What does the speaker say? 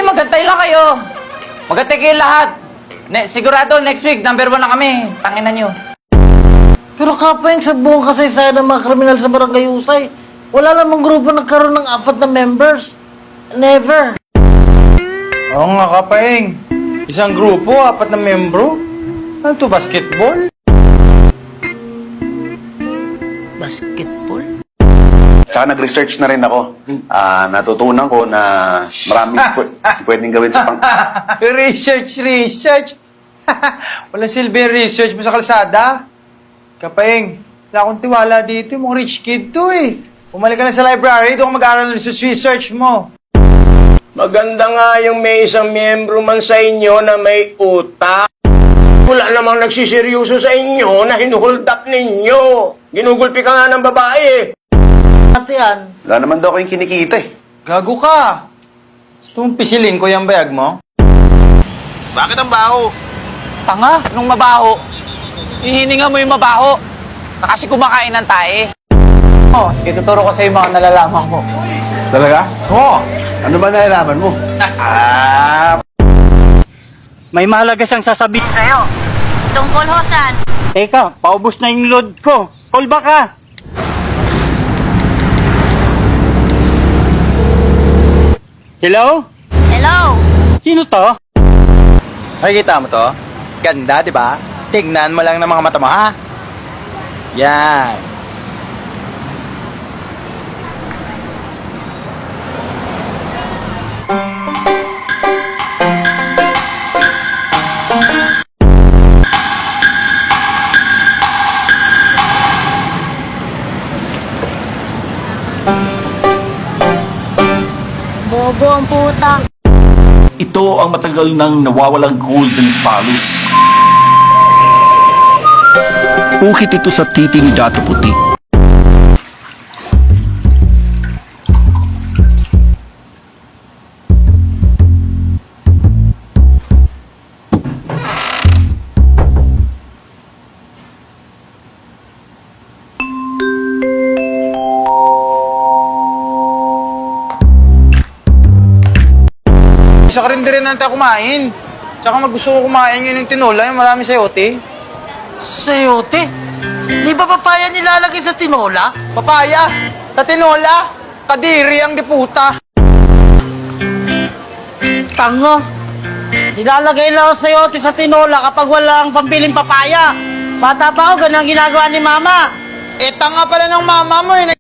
magantay lang kayo. Magantay kayo lahat. Sigurado, next week, number 1 na kami. Tanginan nyo. Pero kapayang sa buong kasaysayan ng mga kriminal sa Barangay Usay, wala namang grupo nagkaroon ng 4 na members. Never. Oo nga, Kapayeng. Isang grupo, 4 na membro. Ano to, basketball? Basketball? Tsaka nag-research na rin ako. Natutunan ko na maraming pwedeng gawin sa Research. Walang silbi research mo sa kalsada. Kapayeng, wala akong tiwala dito. Yung mga rich kid to eh. Bumalik ka na sa library, doon ka mag-aaral ng research mo. Maganda nga yung may isang miyembro man sa inyo na may utak. Wala namang nagsiseryoso sa inyo na hinuhold up ninyo. Ginugulpi ka nga ng babae eh. Ate yan. Wala naman daw kayong kinikita eh. Gago ka. Gusto mong pisilin ko yung bayag mo? Bakit ang baho? Tanga, nung mabaho. Ihininga mo yung mabaho. Na kasi kumakain ng tae. Ituturo ko sa mga nalalaman ko. Talaga? Oo. Ano ba nalalaman mo? May mahalaga siyang sasabihin sa'yo. Tungkol hosan. Teka, paubos na yung load ko. Call back ka. Hello? Hello? Sino to? Nakikita mo to? Ganda, di ba? Tignan mo lang ng mga mata mo, ha? Yan. Bobo ang puta. Ito ang matagal nang nawawalang golden phallus. Ukit ito sa titi ni Dato Puti. Isa ka rin natin kumain. Tsaka gusto ko kumain ngayon yung tinola, yung marami sayote. Sayote? Di ba papaya nilalagay sa tinola? Papaya! Sa tinola! Kadiri ang diputa! Tanga. Nilalagay lang ang sayote sa tinola kapag walang pambiling papaya. Bata pa ako, ganun ang ginagawa ni Mama. Eh, tanga pala ng mama mo eh.